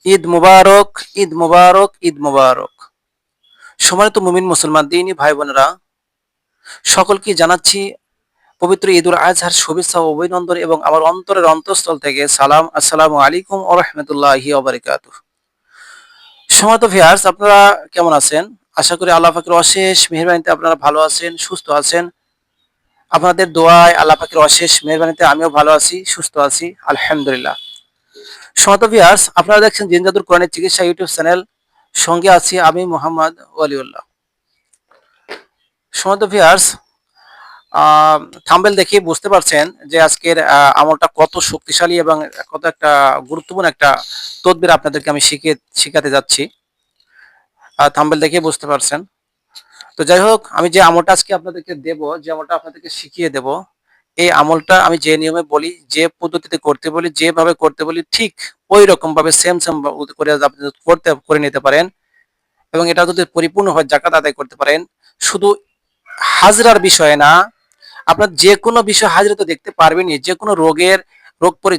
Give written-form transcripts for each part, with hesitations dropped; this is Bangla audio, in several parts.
ঈদ মুবারক, ঈদ মুবারক, ঈদ মুবারক। সম্মানিত মুমিন মুসলমান দিনী ভাই বোনেরা, সকলকে জানাচ্ছি পবিত্র ঈদুল আজহার শুভেচ্ছা ও অভিনন্দন এবং আমার অন্তরের অন্তঃস্থল থেকে সালাম। আসসালামু আলাইকুম ওয়া রাহমাতুল্লাহি ওয়া বারাকাতুহু। সম্মানিত ভিউয়ার্স, আপনারা কেমন আছেন? আশা করি আল্লাহ পাকের অশেষ মেহেরবানিতে আপনারা ভালো আছেন, সুস্থ আছেন। আপনাদের দোয়ায় আল্লাহ পাকের অশেষ মেহেরবানিতে আমিও ভালো আছি, সুস্থ আছি, আলহামদুলিল্লাহ। সম্মানিত ভিউয়ার্স, আপনারা দেখছেন জিন জাদুর কোরআনের চিকিৎসা ইউটিউব চ্যানেল। সঙ্গে আছি আমি মোহাম্মদ ওয়ালিউল্লাহ। সম্মানিত ভিউয়ার্স, থাম্বনেল দেখে বুঝতে পারছেন যে আজকের আমলটা কত শক্তিশালী এবং কত একটা গুরুত্বপূর্ণ একটা তদবির আপনাদেরকে আমি শিখাতে যাচ্ছি। থাম্বনেল দেখে বুঝতে পারছেন। তো যাই হোক, আমি যে আমলটা আজকে আপনাদেরকে দেব, যে আমলটা আপনাদেরকে শিখিয়ে দেব, এই আমলটা আমি যে নিয়মে বলি, যে পদ্ধতিতে করতে বলি, যেভাবে করতে বলি, ঠিক ওই রকম ভাবে সেম করে আপনি করে নিতে পারেন। এবং এটা যদি পরিপূর্ণ হয় জাকাত আদায় করতে পারেন। শুধু হাজরার বিষয়ে না, আপনার যে কোনো বিষয় হাজিরা তো দেখতে পারবেনই, যে কোনো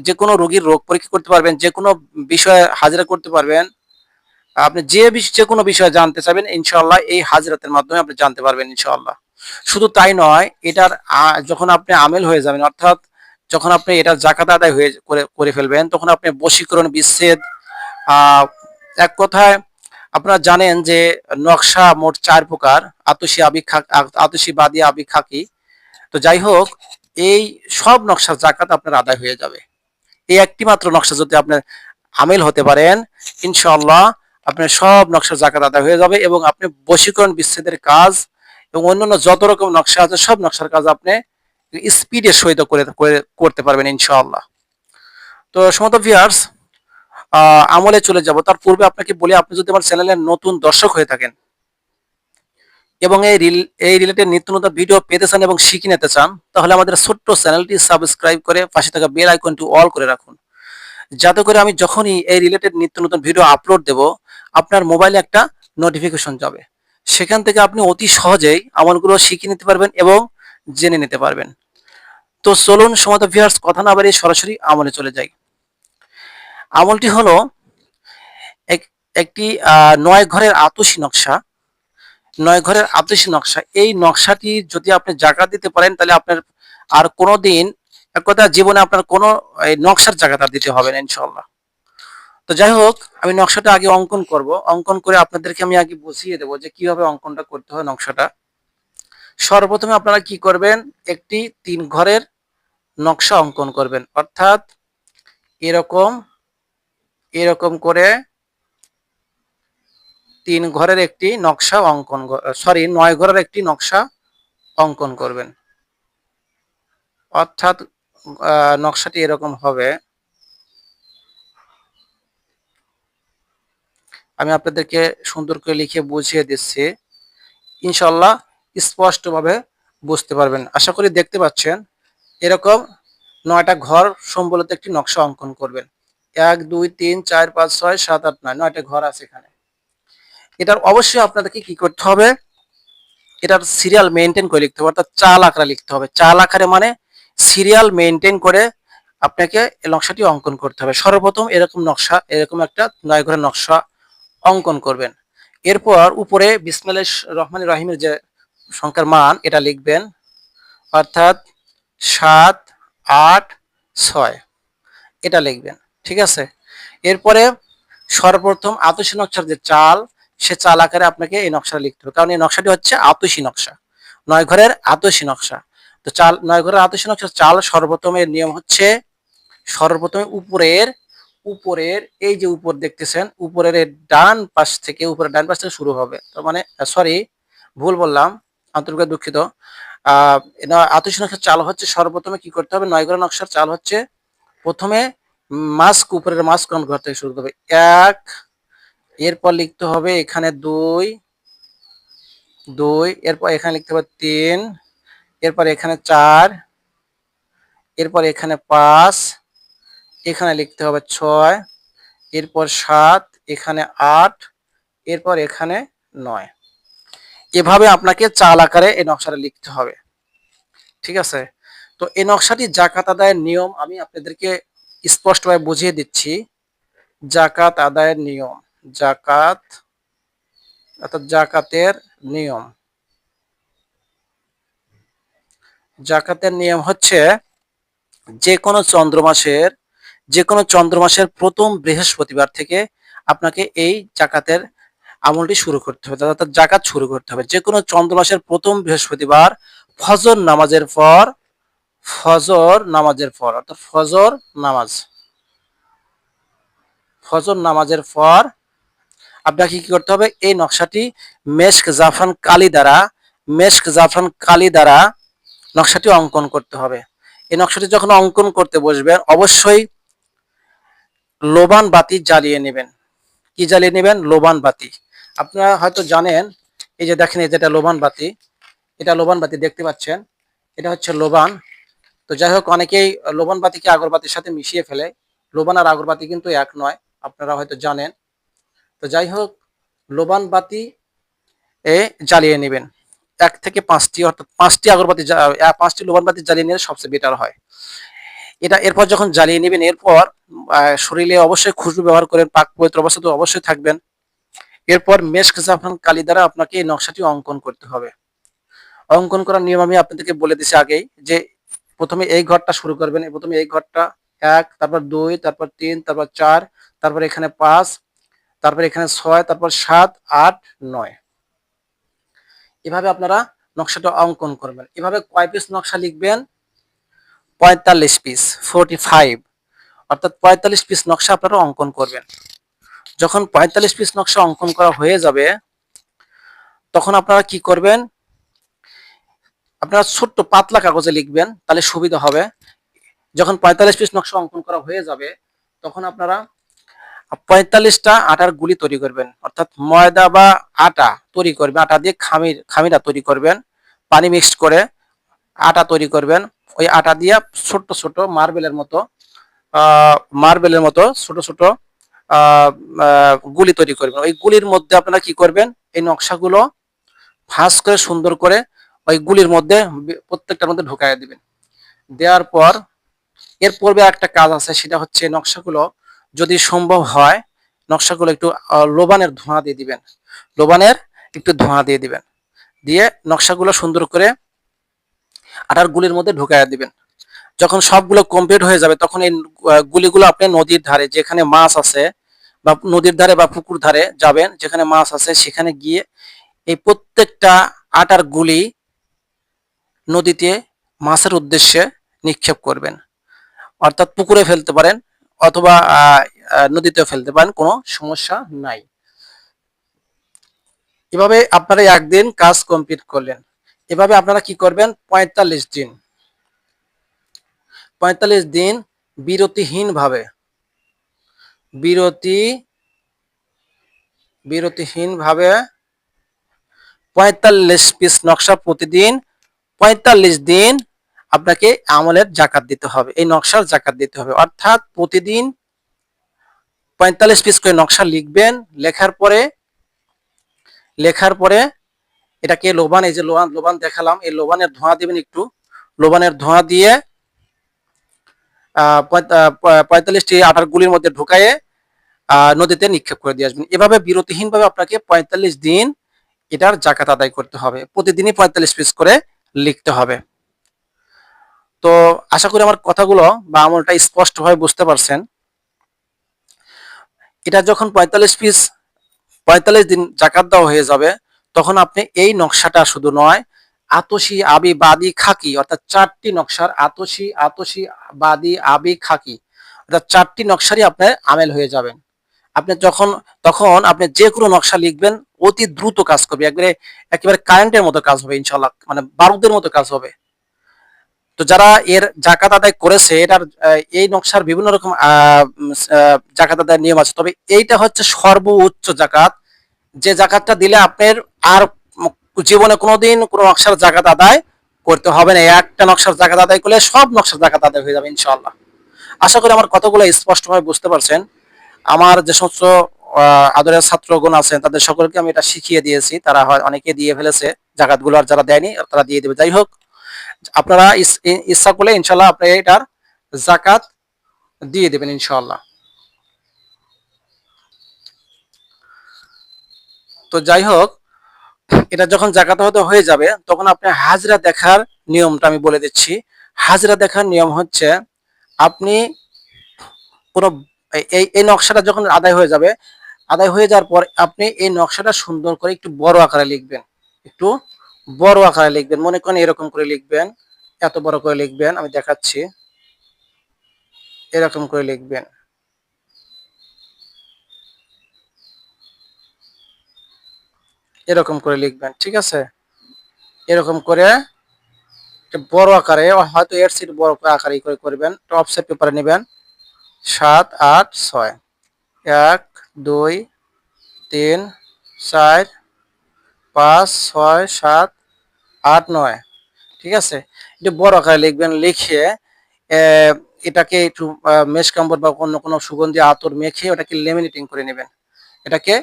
যে কোনো রোগীর রোগ পরীক্ষা করতে পারবেন, যে কোনো বিষয়ে হাজিরা করতে পারবেন। আপনি যে কোনো বিষয়ে জানতে চাবেন, ইনশাআল্লাহ এই হাজিরাতের মাধ্যমে আপনি জানতে পারবেন ইনশাআল্লাহ। শুধু তাই নয়, এটার যখন আপনি আমেল হয়ে যাবেন, অর্থাৎ যখন আপনি এটা জাকাত আদায় করে ফেলবেন, তখন আপনি বশীকরণ, বিচ্ছেদ, আহ এক কথায় আপনারা জানেন যে নকশা মোট 4 প্রকার: আতসী, আতসী, বাদিয়া, আবি, খাকি। তো যাই হোক, এই সব নকশার জাকাত আপনার আদায় হয়ে যাবে। এই একটি মাত্র নকশা যদি আপনার আমেল হতে পারেন, ইনশাআল্লাহ আপনার সব নকশার জাকাত আদায় হয়ে যাবে এবং আপনি বশীকরণ, বিচ্ছেদের কাজ এবং অন্যান্য যত রকম নকশা আছে সব নকশার কাজ আপনি স্পিডের সহিত করতে পারবেন ইনশাআল্লাহ। তো সমত ভিউয়ার্স, আমলে চলে যাব তার পূর্বে আপনাকে বলি, আপনি যদি আমার চ্যানেলের নতুন দর্শক হয়ে থাকেন এবং এই রিলেটেড নিত্য নতুন ভিডিও পেতে চান এবং শিখে নিতে চান, তাহলে আমাদের ছোট্ট চ্যানেলটি সাবস্ক্রাইব করে পাশে থাকা বেল আইকনটি অল করে রাখুন, যাতে করে আমি যখনই এই রিলেটেড নিত্য নতুন ভিডিও আপলোড দেব, আপনার মোবাইলে একটা নোটিফিকেশন যাবে। সেখান থেকে আপনি অতি সহজেই আমলগুলো শিখে নিতে পারবেন এবং জেনে নিতে পারবেন। তো চলুন সমত ভিউয়ার্স, কথা না বাড়িয়ে সরাসরি আমলে চলে যাই। আমলটি হলো একটি 9 ঘরের আতশী নকশা। 9 ঘরের আতশী নকশা, এই নকশাটি যদি আপনি জাকাত দিতে পারেন, তাহলে আপনার আর কোনোদিন, এক কথা, জীবনে আপনার কোনো এই নকশার জাকাত আর দিতে হবে না ইনশাআল্লাহ। তো যাই হোক, আমি নকশাটা আগে অঙ্কন করব। অঙ্কন করে আপনাদেরকে আমি আগে বুঝিয়ে দেবো যে কিভাবে অঙ্কনটা করতে হয় নকশাটা। সর্বপ্রথমে আপনারা কি করবেন, একটি 3 ঘরের নকশা অঙ্কন করবেন, অর্থাৎ এরকম এরকম করে 3 ঘরের একটি নকশা অঙ্কন, সরি 9 ঘরের একটি নকশা অঙ্কন করবেন। অর্থাৎ নকশাটি এরকম হবে। আমি আপনাদেরকে সুন্দর করে লিখে বুঝিয়ে দিচ্ছি, ইনশাল্লাহ স্পষ্টভাবে বুঝতে পারবেন। আশা করি দেখতে পাচ্ছেন। এরকম 9টা ঘর সম্বলিত একটি নকশা অঙ্কন করবেন। 1 2 3 4 5 6 7 8 9, 9টা ঘর আছে এখানে। এটার অবশ্যই আপনাদেরকে কি করতে হবে, এটার সিরিয়াল মেনটেন করে লিখতে হবে, অর্থাৎ চাল আকারে লিখতে হবে। চাল আকারে মানে সিরিয়াল মেনটেন করে আপনাকে এই নকশাটি অঙ্কন করতে হবে। সর্বপ্রথম এরকম নকশা, এরকম একটা 9 ঘরের নকশা অঙ্কন করবেন। এরপর উপরে বিসমিল্লাহির রহমানির রহিমের যে সংখ্যার মান, এটা লিখবেন, অর্থাৎ 7 8 6 এটা লিখবেন। ঠিক আছে। এরপরে সর্বপ্রথম আতশী নকশার যে চাল, সে চাল আকারে আপনাকে এই নকশাটা লিখতে হবে, কারণ এই নকশাটি হচ্ছে আতশী নকশা, 9 ঘরের আতশী নকশা। তো 9 ঘরের আতশী নকশার চাল সর্বপ্রথমের নিয়ম হচ্ছে, সর্বপ্রথমে উপরের উপরের এই যে উপর দেখতেছেন, উপরের ডান পাশ থেকে, উপরের ডান পাশ থেকে শুরু হবে। তার মানে সরি, ভুল বললাম, আন্তরিক দুঃখিত। আতশী নকশার চাল হচ্ছে, সর্বপ্রথমে কি করতে হবে, 9 ঘরের নকশার চাল হচ্ছে প্রথমে মাস্ক, উপরের মাস্ক ঘর থেকে শুরু করতে হবে 1, এরপর লিখতে হবে এখানে 2, এরপর এখানে লিখতে হবে 3, এরপর এখানে 4, এরপর এখানে 5, এখানে লিখতে হবে 6, এরপর 7, এখানে 8, এরপর এখানে 9। এভাবে আপনাকে চাল আকারে এই নকশাটা লিখতে হবে। ঠিক আছে। তো এই নকশাটি জাকাত আদায়ের নিয়ম আমি আপনাদেরকে স্পষ্টভাবে বুঝিয়ে দিচ্ছি। জাকাত আদায়ের নিয়ম, জাকাত অর্থাৎ জাকাতের নিয়ম। জাকাতের নিয়ম হচ্ছে যে কোনো চন্দ্র মাসের প্রথম বৃহস্পতিবার থেকে আপনাকে এই জাকাতের আমলটি শুরু করতে হবে, অর্থাৎ জাকাত শুরু করতে হবে। যে কোনো চন্দ্র মাসের প্রথম বৃহস্পতিবার ফজর নামাজের পর, ফজর নামাজের পর অর্থাৎ নামাজ ফজর নামাজের পর আপনাকে কি করতে হবে, এই নকশাটি মেশক জাফরান কালি দ্বারা নকশাটি অঙ্কন করতে হবে। এই নকশাটি যখন অঙ্কন করতে বসবেন অবশ্যই লোবান বাতি জ্বালিয়ে নেবেন। কি জ্বালিয়ে নেবেন? লোবান বাতি। আপনারা হয়তো জানেন, এই যে দেখেন, এই যেটা লোবান বাতি, এটা লোবান বাতি দেখতে পাচ্ছেন, এটা হচ্ছে লোবান। তো যাই হোক, অনেকেই লোবান বাতিকে আগরবাতির সাথে মিশিয়ে ফেলে। লোবান আর আগরবাতি কিন্তু এক নয়, আপনারা হয়তো জানেন। তো যাই হোক, লোবান বাতি জ্বালিয়ে নেবেন 1 থেকে 5টি, অর্থাৎ 5টি আগরবাতি, 5টি লোবান বাতি জ্বালিয়ে নিলে সবচেয়ে বেটার হয়। এরপর যখন জ্বালিয়ে নেবেন, এরপর শরীরে অবশ্যই খুশবু ব্যবহার করেন, পাক পবিত্র অবস্থা তো অবশ্যই থাকবেন। এরপর মেশক জাফরান কালি দ্বারা আপনাকে এই নকশাটি অঙ্কন করতে হবে। অঙ্কন করার নিয়ম আমি আপনাদেরকে বলে দিছি আগেই, যে প্রথমে এই ঘরটা শুরু করবেন, প্রথমে এই ঘরটা 1, তারপর 2, তারপর 3, তারপর 4, তারপর এখানে 5, তারপর এখানে 6, তারপর 7, 8, 9। এভাবে আপনারা নকশাটা অঙ্কন করবেন। এভাবে কয় পিস নকশা লিখবেন? 45 পিস, 45, অর্থাৎ 45 পিস নকশা আপনারা অঙ্কন করবেন। যখন 45 পিস নকশা অঙ্কন করা হয়ে যাবে, তখন আপনারা কি করবেন, আপনারা ছোট্ট পাতলা কাগজে লিখবেন, তাহলে সুবিধা হবে। যখন 45 পিস নকশা অঙ্কন করা হয়ে যাবে, তখন আপনারা 45টা আটার গুলি তৈরি করবেন, অর্থাৎ ময়দা বা আটা তৈরি করবেন। আটা দিয়ে খামিরা তৈরি করবেন, পানি মিক্সড করে আটা তৈরি করবেন। ওই আটা দিয়ে ছোট্ট ছোট মার্বেলের মতো ছোট ছোট গুলি তৈরি করবেন। ওই গুলির মধ্যে আপনারা কি করবেন, এই নকশাগুলো ভাঁজ করে সুন্দর করে ওই গুলির মধ্যে প্রত্যেকটার মধ্যে ঢুকাইয়া দিবেন। দেওয়ার পর এর পূর্বে একটা কাজ আছে, সেটা হচ্ছে নকশাগুলো যদি সম্ভব হয়, নকশাগুলো একটু লোবানের ধোঁয়া দিয়ে দিবেন। লোবানের একটু ধোঁয়া দিয়ে দিবেন, দিয়ে নকশাগুলো সুন্দর করে আটার গুলির মধ্যে ঢুকাইয়া দিবেন। যখন সবগুলো কমপ্লিট হয়ে যাবে, তখন এই গুলিগুলো আপনি নদীর ধারে যেখানে মাছ আছে, বা নদীর ধারে বা পুকুর ধারে যাবেন, যেখানে মাছ আছে সেখানে গিয়ে এই প্রত্যেকটা আটার গুলি নদীতে মাছের উদ্দেশ্যে নিক্ষেপ করবেন। অর্থাৎ পুকুরে ফেলতে পারেন, অথবা নদীতেও ফেলতে পারেন, কোনো সমস্যা নাই। এভাবে আপনারা একদিন কাজ কমপ্লিট করলেন। এভাবে আপনারা কি করবেন, 45 দিন বিরতিহীনভাবে বিরতিহীনভাবে 45 পিস নকশা প্রতিদিন 45 দিন আপনাকে আমলের জাকাত দিতে হবে, এই নকশার জাকাত দিতে হবে। অর্থাৎ প্রতিদিন 45 পিস করে নকশা লিখবেন। লেখার পরে এটাকে লোবান, এই যে লোবান দেখালাম, এই লোবানের ধোঁয়া দিবেন একটু। লোবানের ধোঁয়া দিয়ে 45টি আটার গুলির মধ্যে ঢুকায়ে নদীতে নিক্ষেপ করে দিয়ে আসবেন। এভাবে বিরতিহীনভাবে আপনাকে 45 দিন এটার জাকাত আদায় করতে হবে। প্রতিদিনই 45 পিস করে লিখতে হবে। তো আশা করি আমার কথাগুলো বা আমলটা স্পষ্টভাবে বুঝতে পারছেন। এটা যখন 45 দিন জাকাত দেওয়া হয়ে যাবে, তখন আপনি এই নকশাটা শুধু নয়, আতসি, আবি, বাদি, খাকি, অর্থাৎ 4টি নকশার আতসি, বাদি, আবি, খাকি, অর্থাৎ 4টি নকশারই আপনার আমেল হয়ে যাবেন। আপনি তখন আপনি যে কোনো নকশা লিখবেন, অতি দ্রুত কাজ করবে, একেবারে কারেন্টের মতো কাজ হবে ইনশাল্লাহ, মানে বারুদের মতো কাজ হবে। তো যারা এর জাকাত আদায় করেছে, এটার এই নকশার বিভিন্ন রকম জাকাত আদায়ের নিয়ম আছে, তবে এইটা হচ্ছে সর্বোচ্চ জাকাত, যে জাকাতটা দিলে আপনার আর জীবনে কোনোদিন কোনো নকশার জাকাত আদায় করতে হবে না। একটা নকশার জাকাত আদায় করলে সব নকশার জাকাত আদায় হয়ে যাবে ইনশাআল্লাহ। আশা করি আমার কথাগুলো স্পষ্টভাবে বুঝতে পারছেন। আমার যে সমস্ত আদরের ছাত্রগণ আছেন, তাদের সকলকে আমি এটা শিখিয়ে দিয়েছি, তারা হয় অনেকে দিয়ে ফেলেছে জাকাতগুলো, আর যারা দেয়নি তারা দিয়ে দেবে। যাই হোক, আপনারা ইচ্ছা করলে ইনশাল্লাহ আপনি এটার জাকাত দিয়ে দেবেন ইনশাআল্লাহ। তো যাই হোক, এটা যখন জাকাত হতে হয়ে যাবে তখন আপনি হাজরা দেখার নিয়মটা আমি বলে দিচ্ছি। হাজরা দেখার নিয়ম হচ্ছে, আপনি কোনো এই নকশাটা যখন আদায় হয়ে যাবে, আদায় হয়ে যাওয়ার পর আপনি এই নকশাটা সুন্দর করে একটু বড় আকারে লিখবেন। একটু বড় আকারে লিখবেন, মনে করেন এরকম করে লিখবেন, এত বড় করে লিখবেন, আমি দেখাচ্ছি, এরকম করে লিখবেন, এরকম করে লিখবেন, ঠিক আছে? এরকম করে বড় আকারে, হয়তো এর চেয়ে বড় আকারে করে করবেন। টপ সেট পেপারে নেবেন, 7, 8, 6, 1, 2, 3, 4, 5, 6, 7, 8, 9, ঠিক আছে? একটু বড় আকারে লিখবেন, লিখে এটাকে একটু মেশ কাম্বর বা অন্য কোনো সুগন্ধি আতর মেখে ওটাকে লেমিনেটিং করে নেবেন। এটাকে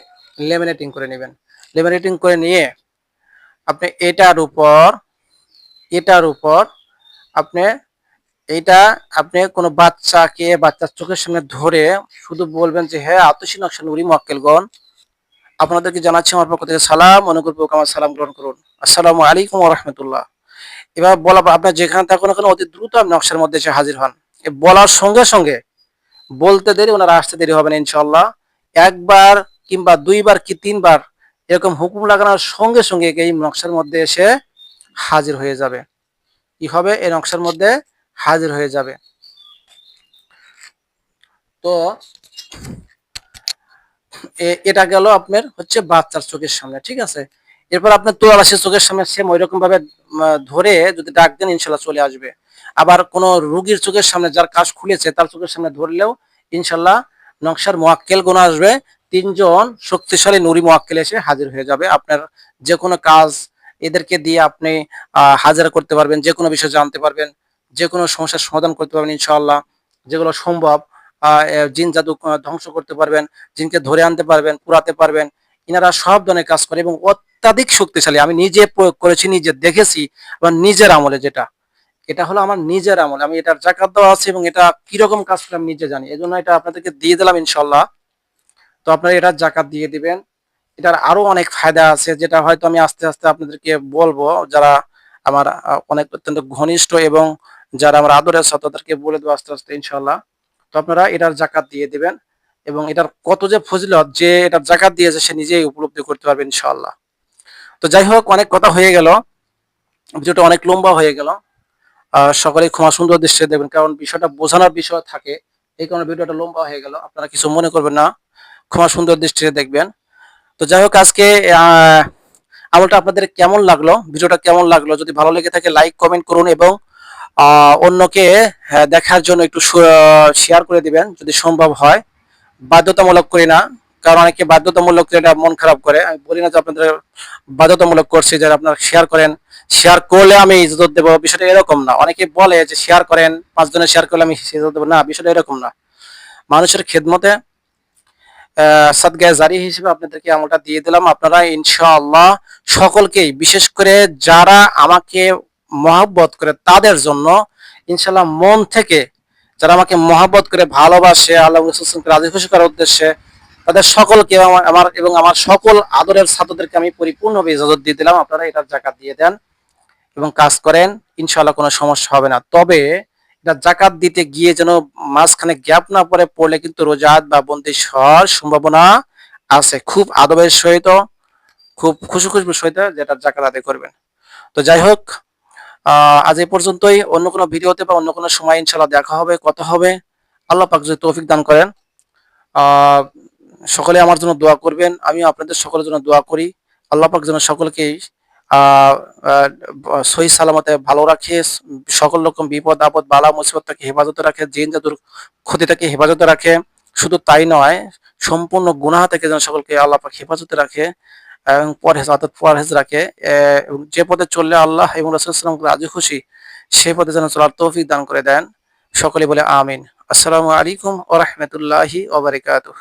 লেমিনেটিং করে নেবেন। লেমিনেটিং করে নিয়ে আপনি এটার উপর আপনি এইটা আপনি কোনো বাচ্চাকে বাচ্চার চোখের সামনে ধরে শুধু বলবেন যে, হ্যাঁ আতসী নকশা নুরি মোয়াক্কেলগণ, আপনাদেরকে জানাচ্ছি আমার পক্ষ থেকে সালাম, অনুগ্রহপূর্বক আমার সালাম গ্রহণ করুন। আসসালামু আলাইকুম ওয়া রাহমাতুল্লাহ। এবার বলা, আপনার যেখানে থাকুন না কেন অতি দ্রুত আপনি নকশার মধ্যে এসে হাজির হন। বলার সঙ্গে সঙ্গে, বলতে দেরি ওনারা আসতে দেরি হবে না ইনশাআল্লাহ। একবার কিংবা দুইবার কি তিনবার এরকম হুকুম লাগানোর সঙ্গে সঙ্গে এই নকশার মধ্যে এসে হাজির হয়ে যাবে। কি হবে? এই নকশার মধ্যে হাজির হয়ে যাবে। তো এটা গেল আপনার হচ্ছে বাচ্চার চোখের সামনে, ঠিক আছে? এরপর আপনার তোয়ালাশের চোখের সামনে সেম ওইরকম ভাবে ধরে যদি ডাক দেন ইনশাল্লাহ চলে আসবে। আবার কোন রুগীর চোখের সামনে, যার কাশ খুলেছে তার চোখের সামনে ধরলেও ইনশাল্লাহ নকশার মোয়াক্কেল গুণ আসবে। 3 জন শক্তিশালী নুরি মোয়াক্কেল এসে হাজির হয়ে যাবে। আপনার যে কোনো কাজ এদেরকে দিয়ে আপনি হাজার করতে পারবেন, যে কোনো বিষয় জানতে পারবেন, যে কোনো সমস্যার সমাধান করতে পারবেন ইনশাআল্লাহ। যেগুলো সম্ভব, জিন জাদু ধ্বংস করতে পারবেন, জিনকে ধরে আনতে পারবেন, পুরাতে পারবেন। ইনারা সব ধরনের কাজ করে এবং অত্যাধিক শক্তিশালী। আমি নিজে প্রয়োগ করেছি, নিজে দেখেছি, এবং নিজের আমলে, যেটা এটা হলো আমার নিজের আমল, আমি এটার জাকাত দেওয়া আছে এবং এটা কিরকম কাজ করে আমি নিজে জানি, এই জন্য এটা আপনাদেরকে দিয়ে দিলাম ইনশাল্লাহ। তো আপনারা এটার জাকাত দিয়ে দিবেন। এটার আরো অনেক ফায়দা আছে, যেটা হয়তো আমি আস্তে আস্তে আপনাদেরকে বলবো। যারা আমার অনেক অত্যন্ত ঘনিষ্ঠ এবং যারা আমার আদরের সাথে, তাদেরকে বলে দেবো আস্তে আস্তে ইনশাল্লাহ। তো আপনারা এটার জাকাত দিয়ে দিবেন এবং এটার কত যে ফজিলত, যে এটার জাকাত দিয়েছে সে নিজেই উপলব্ধি করতে পারবে ইনশাআল্লাহ। তো যাই হোক, অনেক কথা হয়ে গেল, ভিডিওটা অনেক লম্বা হয়ে গেল। সকলেই ক্ষমা সুন্দর দৃষ্টিতে দেখবেন, কারণ বিষয়টা বোঝানোর বিষয় থাকে, এই কারণে ভিডিওটা লম্বা হয়ে গেল। আপনারা কিছু মনে করবেন না, ক্ষমা সুন্দর দৃষ্টিতে দেখবেন। তো যাই হোক, আজকে আমলটা আপনাদের কেমন লাগলো, ভিডিওটা কেমন লাগলো, যদি ভালো লেগে থাকে লাইক কমেন্ট করুন এবং অন্যকে দেখার জন্য একটু শেয়ার করে দিবেন যদি সম্ভব হয়। বাধ্যতামূলক করি না, কারণ অনেকে বাধ্যতামূলক এটা মন খারাপ করে। আমি বলি না যে আপনাদের বাধ্যতামূলক করছি যে আপনারা শেয়ার করেন, শেয়ার করলে আমি ইজ্জত দেবো, বিষয়টা এরকম না। অনেকে বলে যে শেয়ার করেন, 5 জনের শেয়ার করলে আমি ইজ্জত দেবো, না, বিষয়টা এরকম না। মানুষের খেদমতে সাদগায়ে জারি হিসেবে আপনাদেরকে আমলটা দিয়ে দিলাম। আপনারা ইনশাআল্লাহ সকলকেই, বিশেষ করে যারা আমাকে মহব্বত করে তাদের জন্য ইনশাআল্লাহ মন থেকে, যারা আমাকে মহব্বত করে ভালোবাসে আল্লাহ রাসূলকে রাজি খুশি করার উদ্দেশ্যে, তাদের সকলকে আমার এবং আমার সকল আদরের ছাত্রদেরকে আমি পরিপূর্ণভাবে ইজাজত দিয়ে দিলাম। আপনারা এটার জাকাত দিয়ে দেন এবং কাজ করেন, ইনশাআল্লাহ কোনো সমস্যা হবে না। তবে এটা জাকাত দিতে গিয়ে যেন মাঝখানে গ্যাপ না পড়লে কিন্তু রোজাত বা বন্দিশ হওয়ার সম্ভাবনা আছে। খুব আদবের সহিত, খুব খুশি খুশির সহিত যেটা জাকাত আদায় করবেন। তো যাই হোক, আজ এই পর্যন্তই। অন্য কোনো ভিডিওতে বা অন্য কোনো সময় ইনশাআল্লাহ দেখা হবে, কথা হবে। আল্লাহ পাক যদি তৌফিক দান করেন। আহ সকলে আমার জন্য দোয়া করবেন, আমিও আপনাদের সকলের জন্য দোয়া করি। আল্লাহ পাক যেন সকলকেই আহ সহি সালামতে ভালো রাখে, সকল রকম বিপদ আপদ বালা মুসিবত থেকে হেফাজতে রাখে, জিন জাদুর ক্ষতি থেকে হেফাজতে রাখে। শুধু তাই নয়, সম্পূর্ণ গুনাহ থেকে যেন সকলকে আল্লাহ পাক হেফাজতে রাখে এবং পরহেজ রাখে। এবং যে পথে চললে আল্লাহ এবং রাসূল সাল্লাল্লাহু আলাইহি ওয়াসাল্লাম রাজি খুশি, সেই পথে যেন চলার তৌফিক দান করে দেন। সকলে বলে আমিন। আসসালামু আলাইকুম ওয়া রাহমাতুল্লাহি ওয়া বারাকাতুহু।